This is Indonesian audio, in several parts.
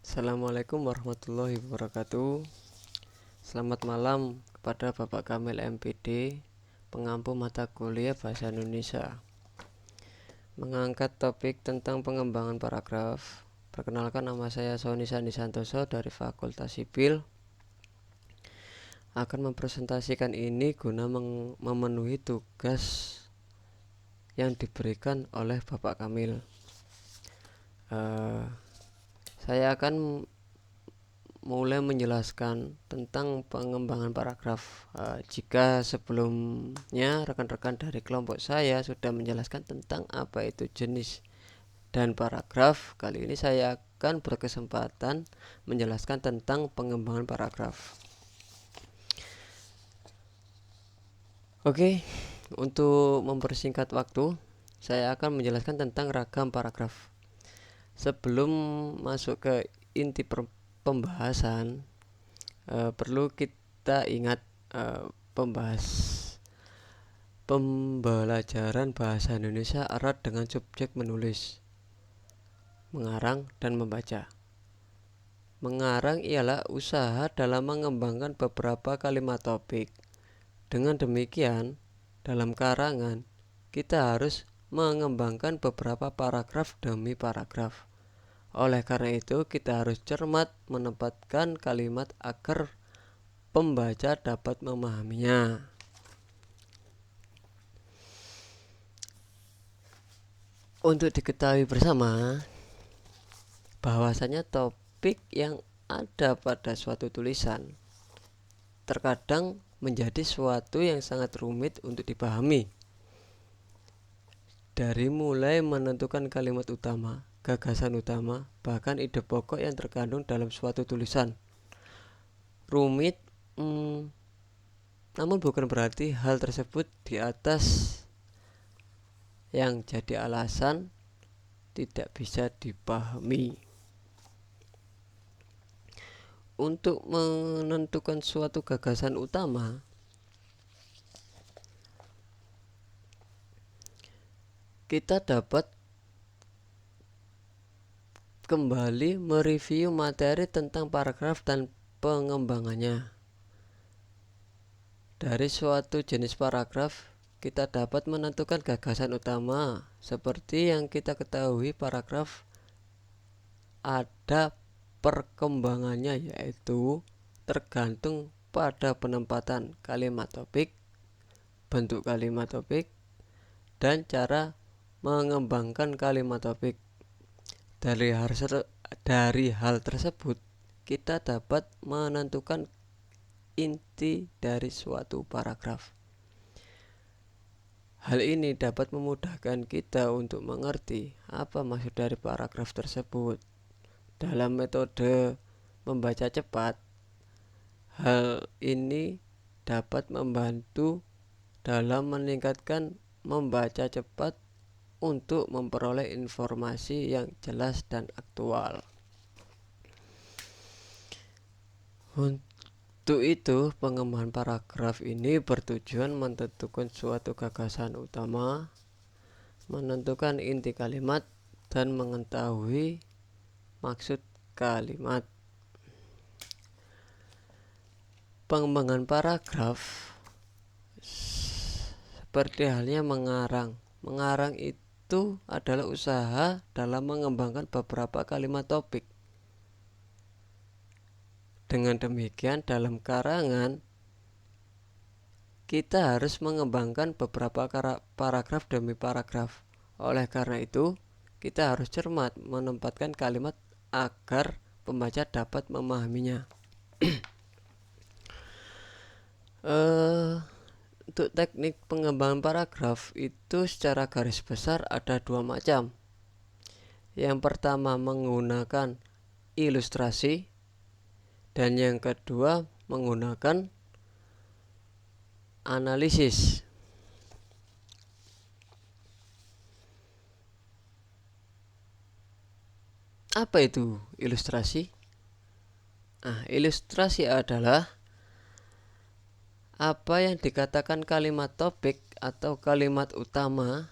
Assalamualaikum warahmatullahi wabarakatuh. Selamat malam kepada Bapak Kamil MPD, pengampu mata kuliah Bahasa Indonesia. Mengangkat topik tentang pengembangan paragraf. Perkenalkan, nama saya Sony Sandi Santoso dari Fakultas Sipil. Akan mempresentasikan ini guna memenuhi tugas yang diberikan oleh Bapak Kamil. Saya akan mulai menjelaskan tentang pengembangan paragraf. Jika sebelumnya rekan-rekan dari kelompok saya sudah menjelaskan tentang apa itu jenis dan paragraf, kali ini saya akan berkesempatan menjelaskan tentang pengembangan paragraf. Oke, untuk mempersingkat waktu, saya akan menjelaskan tentang ragam paragraf. Sebelum masuk ke inti pembahasan, perlu kita ingat pembelajaran bahasa Indonesia erat dengan subjek menulis, mengarang, dan membaca. Mengarang ialah usaha dalam mengembangkan beberapa kalimat topik. Dengan demikian, dalam karangan kita harus mengembangkan beberapa paragraf demi paragraf. Oleh karena itu, kita harus cermat menempatkan kalimat agar pembaca dapat memahaminya. Untuk diketahui bersama bahwasanya topik yang ada pada suatu tulisan terkadang menjadi suatu yang sangat rumit untuk dipahami. Dari mulai menentukan kalimat utama, gagasan utama, bahkan ide pokok yang terkandung dalam suatu tulisan. Rumit, namun bukan berarti hal tersebut di atas yang jadi alasan tidak bisa dipahami. Untuk menentukan suatu gagasan utama, kita dapat kembali mereview materi tentang paragraf dan pengembangannya. Dari suatu jenis paragraf, kita dapat menentukan gagasan utama. Seperti yang kita ketahui, paragraf ada perkembangannya, yaitu tergantung pada penempatan kalimat topik, bentuk kalimat topik, dan cara mengembangkan kalimat topik. Dari hal tersebut, kita dapat menentukan inti dari suatu paragraf. Hal ini dapat memudahkan kita untuk mengerti apa maksud dari paragraf tersebut. Dalam metode membaca cepat, hal ini dapat membantu dalam meningkatkan membaca cepat untuk memperoleh informasi yang jelas dan aktual. Untuk itu, pengembangan paragraf ini bertujuan menentukan suatu gagasan utama, menentukan inti kalimat, dan mengetahui maksud kalimat. Pengembangan paragraf seperti halnya mengarang. Mengarang itu adalah usaha dalam mengembangkan beberapa kalimat topik. Dengan demikian, dalam karangan kita harus mengembangkan beberapa paragraf demi paragraf. Oleh karena itu, kita harus cermat menempatkan kalimat agar pembaca dapat memahaminya. Untuk teknik pengembangan paragraf itu secara garis besar ada dua macam. Yang pertama menggunakan ilustrasi, dan yang kedua menggunakan analisis. Apa itu ilustrasi? Ilustrasi adalah apa yang dikatakan kalimat topik atau kalimat utama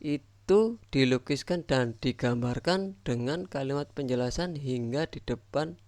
itu itu dilukiskan dan digambarkan dengan kalimat penjelasan hingga di depan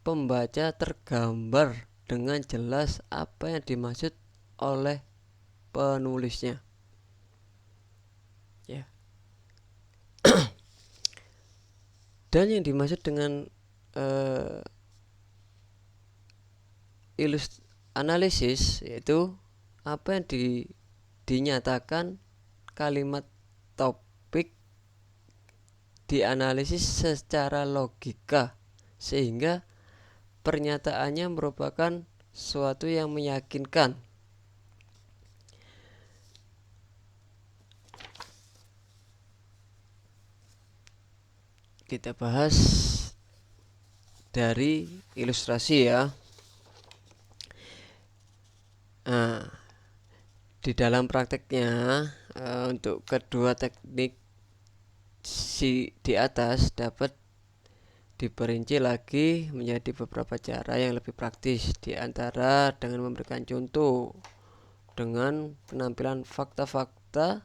pembaca tergambar dengan jelas apa yang dimaksud oleh penulisnya. Ya. Dan yang dimaksud dengan analisis yaitu apa yang dinyatakan kalimat topik dianalisis secara logika sehingga pernyataannya merupakan suatu yang meyakinkan. Kita bahas dari ilustrasi ya. Nah, di dalam prakteknya untuk kedua teknik di atas dapat diperinci lagi menjadi beberapa cara yang lebih praktis, di antara dengan memberikan contoh dengan penampilan fakta-fakta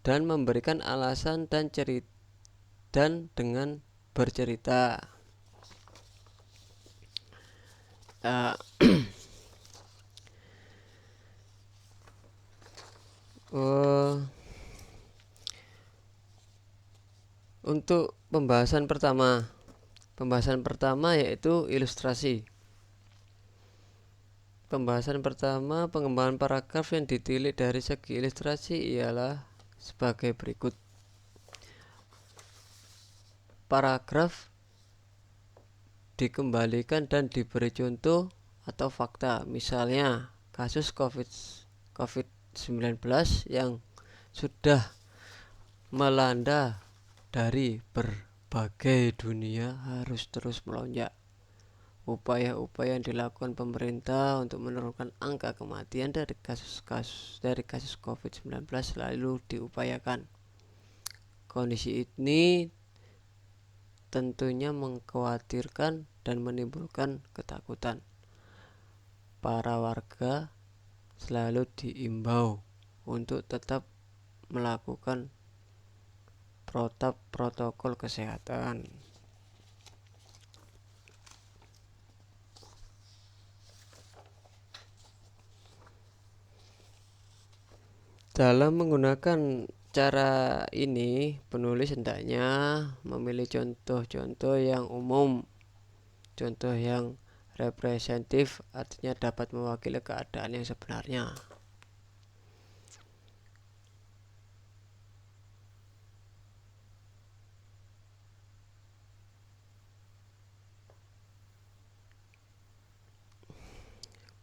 dan memberikan alasan dan cerita dan dengan bercerita. Untuk pembahasan pertama yaitu ilustrasi. Pembahasan pertama, pengembangan paragraf yang ditilik dari segi ilustrasi ialah sebagai berikut. Paragraf dikembalikan dan diberi contoh atau fakta, misalnya kasus COVID-19 yang sudah melanda dari berbagai dunia harus terus melonjak. Upaya-upaya yang dilakukan pemerintah untuk menurunkan angka kematian dari kasus COVID-19 selalu diupayakan. Kondisi ini tentunya mengkhawatirkan dan menimbulkan ketakutan. Para warga selalu diimbau untuk tetap melakukan protokol kesehatan. Dalam menggunakan cara ini, penulis hendaknya memilih contoh-contoh yang umum, contoh yang representatif, artinya dapat mewakili keadaan yang sebenarnya.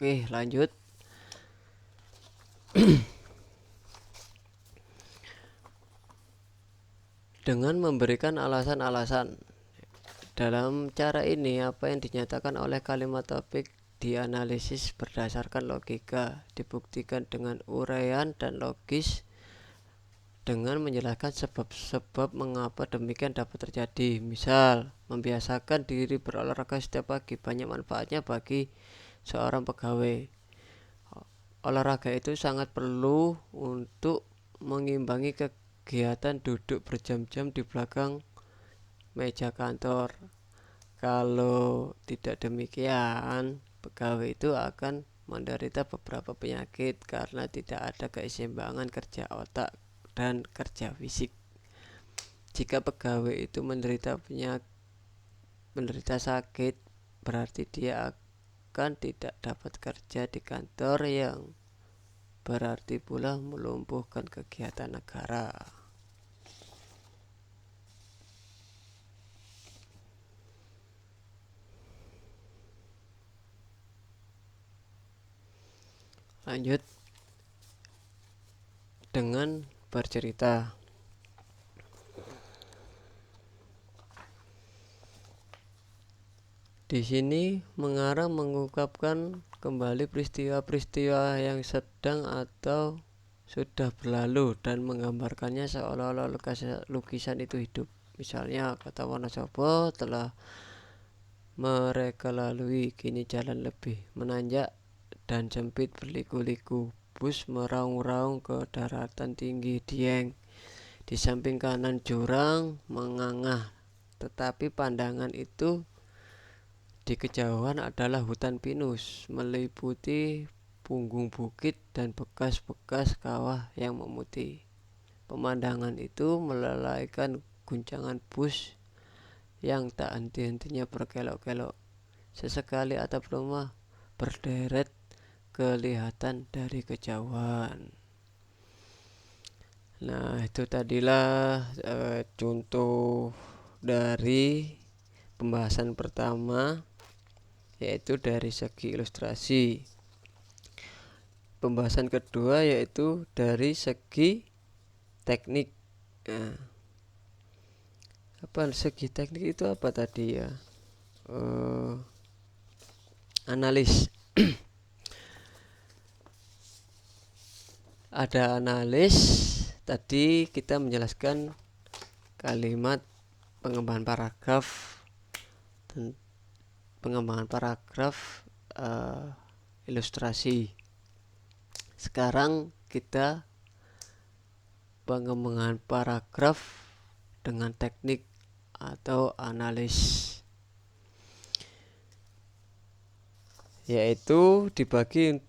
Oke, lanjut. Dengan memberikan alasan-alasan. Dalam cara ini, apa yang dinyatakan oleh kalimat topik dianalisis berdasarkan logika, dibuktikan dengan uraian dan logis dengan menjelaskan sebab-sebab mengapa demikian dapat terjadi. Misal, membiasakan diri berolahraga setiap pagi banyak manfaatnya bagi seorang pegawai. Olahraga itu sangat perlu untuk mengimbangi kegiatan duduk berjam-jam di belakang meja kantor. Kalau tidak demikian, pegawai itu akan menderita beberapa penyakit karena tidak ada keseimbangan kerja otak dan kerja fisik. Jika pegawai itu menderita sakit, berarti dia akan tidak dapat kerja di kantor, yang berarti pula melumpuhkan kegiatan negara. Lanjut dengan bercerita. Di sini mengarang mengungkapkan kembali peristiwa-peristiwa yang sedang atau sudah berlalu dan menggambarkannya seolah-olah lukisan itu hidup. Misalnya, kata Wonosobo telah mereka lalui, kini jalan lebih menanjak dan sempit berliku-liku. bus meraung-raung ke daratan tinggi Dieng. Di samping kanan jurang mengangah, tetapi pandangan itu di kejauhan adalah hutan pinus meliputi punggung bukit dan bekas-bekas kawah yang memutih. Pemandangan itu melalaikan guncangan bus yang tak henti-hentinya berkelok-kelok. Sesekali atap rumah berderet kelihatan dari kejauhan. Nah, itu tadilah contoh dari pembahasan pertama, yaitu dari segi ilustrasi. Pembahasan kedua yaitu dari segi teknik. Nah, segi teknik itu apa tadi ya? Analis. Ada analis. Tadi kita menjelaskan kalimat pengembangan paragraf ilustrasi. Sekarang kita pengembangan paragraf dengan teknik atau analis, yaitu dibagi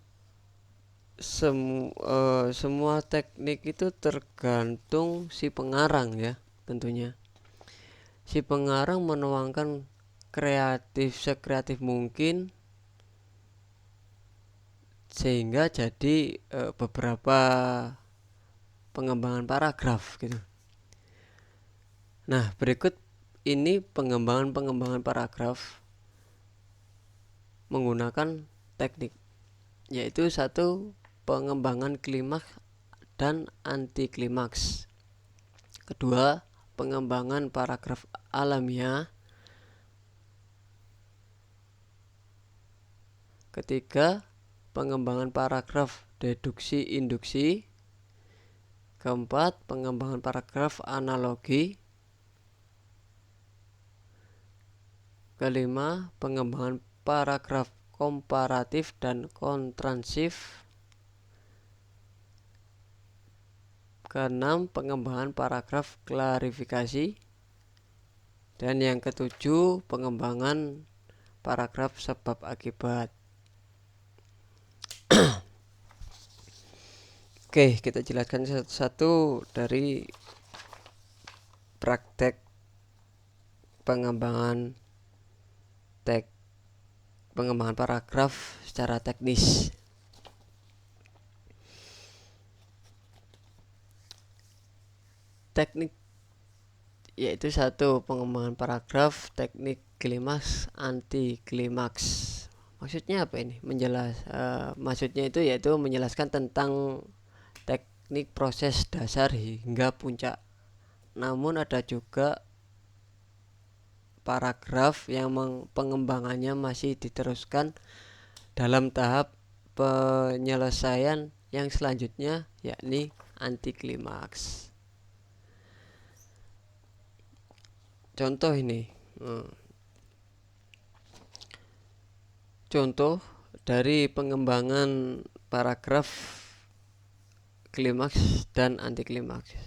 semua teknik itu tergantung si pengarang ya. Tentunya si pengarang menuangkan sekreatif mungkin sehingga jadi beberapa pengembangan paragraf gitu. Nah, berikut ini pengembangan paragraf menggunakan teknik, yaitu satu, pengembangan klimaks dan anti klimaks. Kedua, pengembangan paragraf alamiah. Ketiga, pengembangan paragraf deduksi induksi. Keempat, pengembangan paragraf analogi. Kelima, pengembangan paragraf komparatif dan kontransif. Keenam, pengembangan paragraf klarifikasi. Dan yang ketujuh, pengembangan paragraf sebab akibat. Oke, kita jelaskan satu-satu dari praktek pengembangan paragraf secara teknis. Teknik yaitu satu, pengembangan paragraf, teknik klimaks, anti klimaks. Maksudnya apa ini? Maksudnya itu yaitu menjelaskan tentang teknik proses dasar hingga puncak. Namun ada juga paragraf yang pengembangannya masih diteruskan dalam tahap penyelesaian yang selanjutnya, yakni anti klimaks. Contoh ini, contoh dari pengembangan paragraf klimaks dan anti klimaks.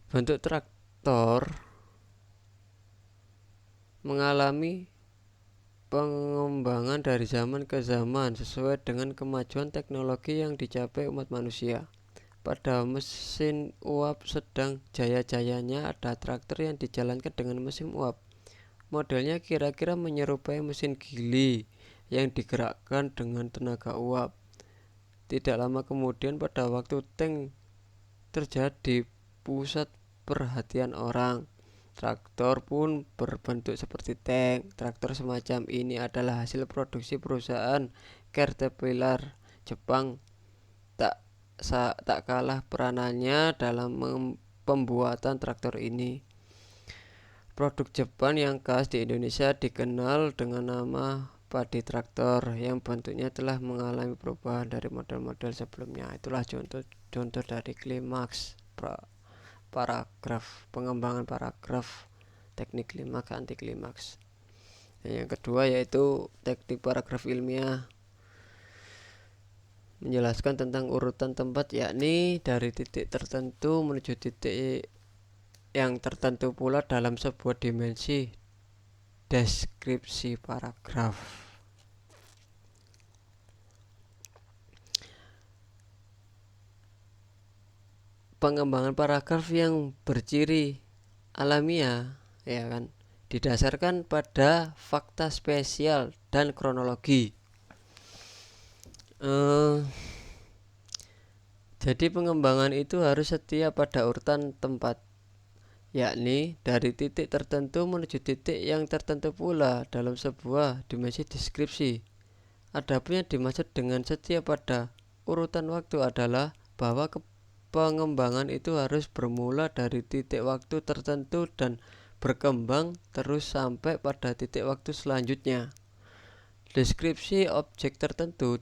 Bentuk traktor mengalami pengembangan dari zaman ke zaman sesuai dengan kemajuan teknologi yang dicapai umat manusia. Pada mesin uap sedang jaya-jayanya ada traktor yang dijalankan dengan mesin uap. Modelnya kira-kira menyerupai mesin gili yang digerakkan dengan tenaga uap. Tidak lama kemudian pada waktu tank terjadi pusat perhatian orang. Traktor pun berbentuk seperti tank. Traktor semacam ini adalah hasil produksi perusahaan Caterpillar Jepang. Tak kalah peranannya dalam pembuatan traktor ini. Produk Jepang yang khas di Indonesia dikenal dengan nama padi traktor yang bentuknya telah mengalami perubahan dari model-model sebelumnya. Itulah contoh dari klimaks paragraf, pengembangan paragraf, teknik klimaks, anti klimaks. Dan yang kedua yaitu teknik paragraf ilmiah. menjelaskan tentang urutan tempat, yakni dari titik tertentu menuju titik yang tertentu pula dalam sebuah dimensi deskripsi paragraf. Pengembangan paragraf yang berciri alamiah, ya kan, didasarkan pada fakta spesial dan kronologi. Jadi pengembangan itu harus setia pada urutan tempat, yakni dari titik tertentu menuju titik yang tertentu pula dalam sebuah dimensi deskripsi. Adapun yang dimaksud dengan setia pada urutan waktu adalah bahwa pengembangan itu harus bermula dari titik waktu tertentu dan berkembang terus sampai pada titik waktu selanjutnya. Deskripsi objek tertentu,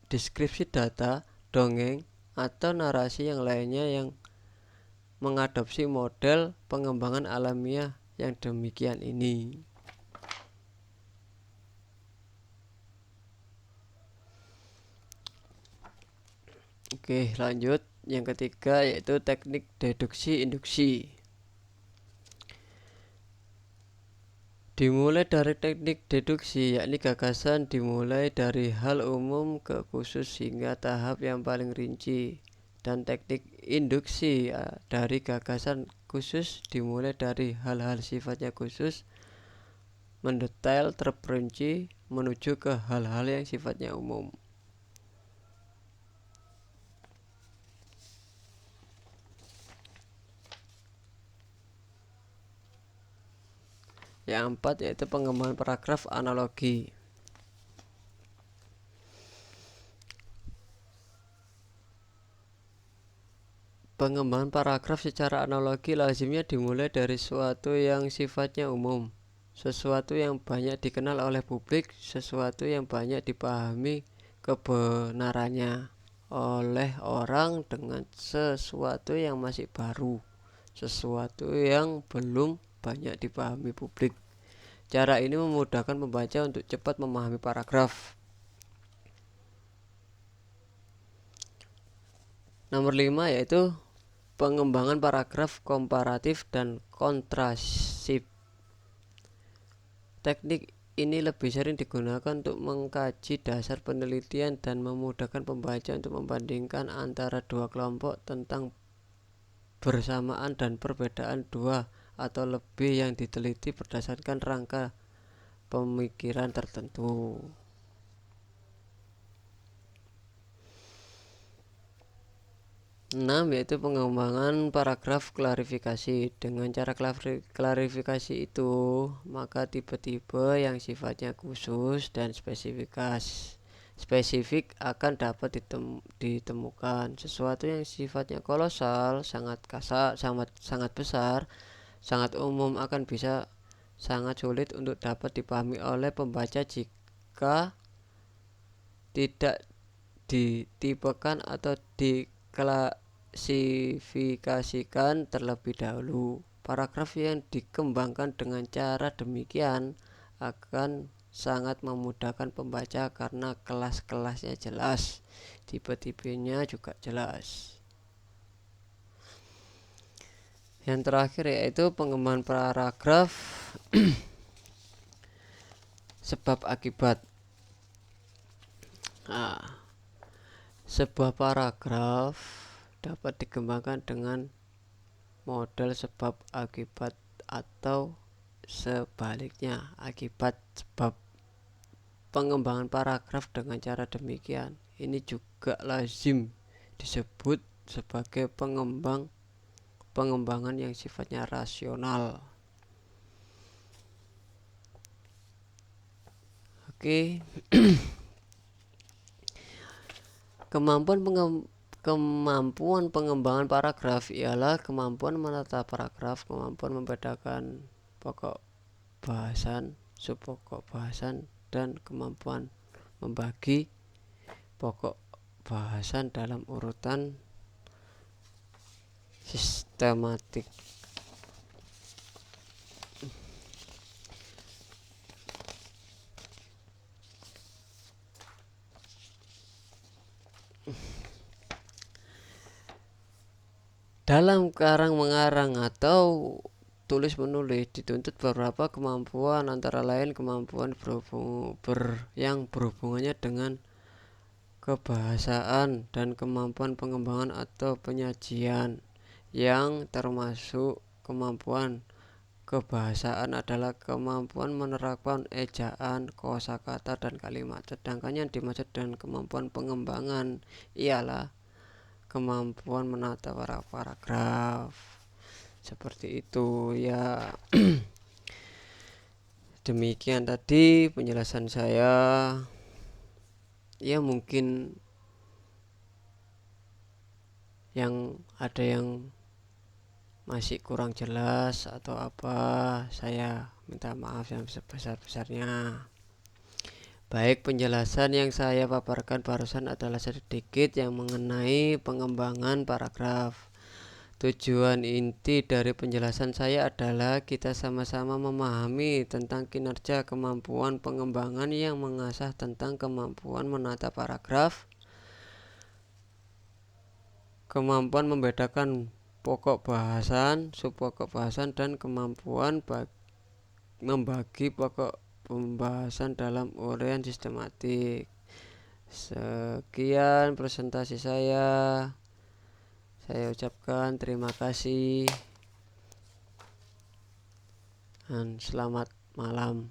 deskripsi data, dongeng, atau narasi yang lainnya yang mengadopsi model pengembangan alamiah yang demikian ini. Oke, lanjut. Yang ketiga yaitu teknik deduksi induksi. Dimulai dari teknik deduksi, yakni gagasan dimulai dari hal umum ke khusus hingga tahap yang paling rinci. Dan teknik induksi, dari gagasan khusus dimulai dari hal-hal sifatnya khusus, mendetail terperinci menuju ke hal-hal yang sifatnya umum. Yang keempat yaitu pengembangan paragraf analogi. Pengembangan paragraf secara analogi lazimnya dimulai dari sesuatu yang sifatnya umum, sesuatu yang banyak dikenal oleh publik, sesuatu yang banyak dipahami kebenarannya oleh orang, dengan sesuatu yang masih baru, sesuatu yang belum banyak dipahami publik. Cara ini memudahkan pembaca untuk cepat memahami paragraf. Nomor 5 yaitu pengembangan paragraf komparatif dan kontrasif. Teknik ini lebih sering digunakan untuk mengkaji dasar penelitian dan memudahkan pembaca untuk membandingkan antara dua kelompok tentang bersamaan dan perbedaan dua atau lebih yang diteliti berdasarkan rangka pemikiran tertentu. Enam yaitu pengembangan paragraf klarifikasi. Dengan cara klarifikasi itu, maka tipe-tipe yang sifatnya khusus dan spesifik akan dapat ditemukan. Sesuatu yang sifatnya kolosal, sangat kasar, sangat besar, sangat umum akan bisa sangat sulit untuk dapat dipahami oleh pembaca jika tidak ditipekan atau diklasifikasikan terlebih dahulu. Paragraf yang dikembangkan dengan cara demikian akan sangat memudahkan pembaca karena kelas-kelasnya jelas, tipe-tipenya juga jelas. Yang terakhir yaitu pengembangan paragraf sebab akibat. Sebuah paragraf dapat dikembangkan dengan model sebab akibat atau sebaliknya, akibat sebab. Pengembangan paragraf dengan cara demikian ini juga lazim disebut sebagai pengembangan yang sifatnya rasional. Oke. Kemampuan pengembangan paragraf ialah kemampuan menata paragraf, kemampuan membedakan pokok bahasan, subpokok bahasan, dan kemampuan membagi pokok bahasan dalam urutan sistematik. Dalam karang mengarang atau tulis menulis dituntut beberapa kemampuan, antara lain kemampuan yang berhubungannya dengan kebahasaan dan kemampuan pengembangan atau penyajian, yang termasuk kemampuan kebahasaan adalah kemampuan menerapkan ejaan, kosakata, dan kalimat. Sedangkan yang dimaksud dengan kemampuan pengembangan ialah kemampuan menata paragraf. Seperti itu ya. Demikian tadi penjelasan saya. Ya mungkin ada yang masih kurang jelas atau apa, saya minta maaf yang sebesar-besarnya. Baik, penjelasan yang saya paparkan barusan adalah sedikit yang mengenai pengembangan paragraf. Tujuan inti dari penjelasan saya adalah kita sama-sama memahami tentang kinerja kemampuan pengembangan yang mengasah tentang kemampuan menata paragraf, kemampuan membedakan pokok bahasan, subpokok bahasan, dan kemampuan membagi pokok pembahasan dalam uraian sistematik. Sekian presentasi saya. Saya ucapkan terima kasih dan selamat malam.